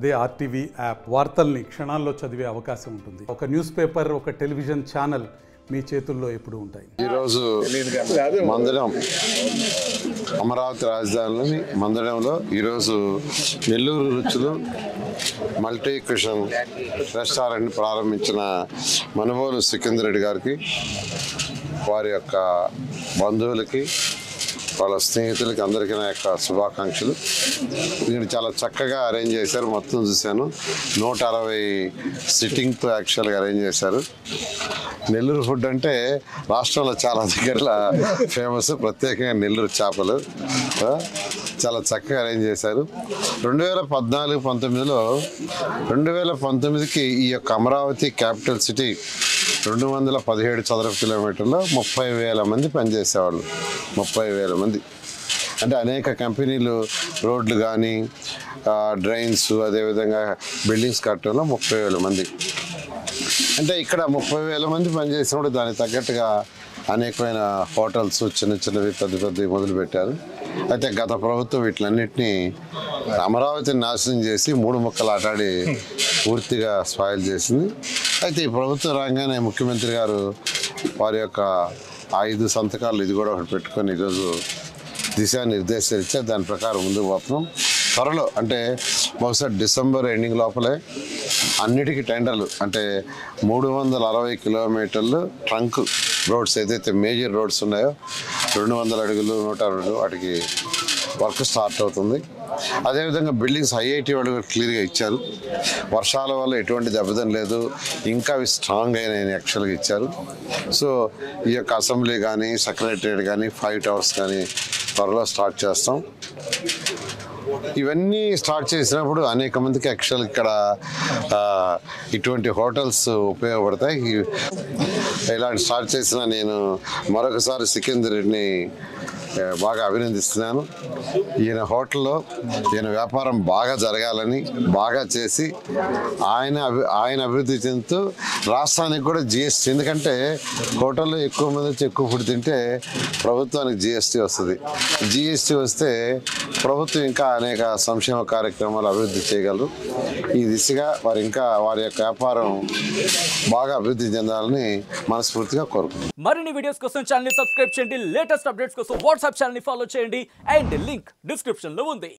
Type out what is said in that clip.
అదే RTV app వార్తల్ని క్షణాల్లో చదివే అవకాశం ఉంటుంది. ఒక న్యూస్ పేపర్, ఒక టెలివిజన్ ఛానల్ మీ చేతుల్లో ఎప్పుడూ ఉంటాయి. ఈరోజు మందడం అమరావతి రాజధానిలోని మందడంలో ఈరోజు నెల్లూరు రుచులు మల్టీ క్విషన్ రెస్టారెంట్ ప్రారంభించిన మనుబోలు సికిందర్ రెడ్డి గారికి, వారి యొక్క బంధువులకి, వాళ్ళ స్నేహితులకి అందరికీ నా యొక్క శుభాకాంక్షలు. దీన్ని చాలా చక్కగా అరేంజ్ చేశారు. మొత్తం చూశాను, 160 సిట్టింగ్తో యాక్చువల్గా అరేంజ్ చేశారు. నెల్లూరు ఫుడ్ అంటే రాష్ట్రంలో చాలా దగ్గరలో ఫేమస్, ప్రత్యేకంగా నెల్లూరు చేపలు చాలా చక్కగా అరేంజ్ చేశారు. 2014-19లో 2019కి ఈ యొక్క అమరావతి క్యాపిటల్ సిటీ 217 చదరపు కిలోమీటర్లో 30,000 మంది పనిచేసేవాళ్ళు. 30,000 మంది అంటే అనేక కంపెనీలు రోడ్లు కానీ డ్రైన్స్, అదేవిధంగా బిల్డింగ్స్ కట్టడంలో 30,000 మంది. అంటే ఇక్కడ 30,000 మంది పనిచేసినప్పుడు దానికి తగ్గట్టుగా అనేకమైన హోటల్స్ చిన్న చిన్నవి పెద్ద పెద్దవి మొదలుపెట్టారు. అయితే గత ప్రభుత్వం వీటిలన్నింటినీ అమరావతిని నాశనం చేసి 3 ముక్కలు ఆటాడి పూర్తిగా స్పాయిల్ చేసింది. అయితే ఈ ప్రభుత్వం రాగానే ముఖ్యమంత్రి గారు వారి యొక్క 5 సంతకాలు ఇది కూడా ఒకటి పెట్టుకొని ఈరోజు దిశానిర్దేశాలు ఇచ్చారు. దాని ప్రకారం ముందుకు పోతున్నాం. త్వరలో అంటే బహుశా డిసెంబర్ ఎండింగ్ లోపలే అన్నిటికీ టెండర్లు, అంటే 360 కిలోమీటర్లు ట్రంక్ రోడ్స్ ఏదైతే మేజర్ రోడ్స్ ఉన్నాయో 200 అడుగులు 160 వాటికి వర్క్ స్టార్ట్ అవుతుంది. అదేవిధంగా బిల్డింగ్స్ ఐఐటి వాళ్ళు క్లియర్గా ఇచ్చారు. వర్షాల వల్ల ఎటువంటి దెబ్బతం లేదు, ఇంకా అవి స్ట్రాంగ్ అయిన యాక్చువల్గా ఇచ్చారు. సో ఈ యొక్క అసెంబ్లీ కానీ సెక్రటరియట్ కానీ 5 టవర్స్ కానీ త్వరలో స్టార్ట్ చేస్తాం. ఇవన్నీ స్టార్ట్ చేసినప్పుడు అనేక మందికి యాక్చువల్ ఇక్కడ ఇటువంటి హోటల్స్ ఉపయోగపడతాయి. ఇలాంటి స్టార్ట్ చేసిన నేను మరొకసారి సికిందర్ రెడ్డిని బాగా అభినందిస్తున్నాను. హోటల్లో ఈయన వ్యాపారం బాగా జరగాలని, బాగా చేసి ఆయన అభివృద్ధి చెందుతూ రాష్ట్రానికి కూడా జిఎస్టీ, ఎందుకంటే హోటల్లో ఎక్కువ మంది వచ్చి ఎక్కువ ఫుడ్ తింటే ప్రభుత్వానికి జిఎస్టీ వస్తుంది. జిఎస్టీ వస్తే ప్రభుత్వం ఇంకా అనేక సంక్షేమ కార్యక్రమాలు అభివృద్ధి చేయగలరు. ఈ దిశగా వారి యొక్క వ్యాపారం బాగా అభివృద్ధి చెందాలని మనస్ఫూర్తిగా కోరుకుంటున్నాను. మరిన్ని వీడియోస్ కోసం ఛానల్ ని సబ్స్క్రైబ్ చేయండి. లేటెస్ట్ అప్డేట్స్ కోసం వాట్సాప్ ఛానల్ ని ఫాలో చేయండి. అండ్ లింక్ డిస్క్రిప్షన్ లో ఉంది.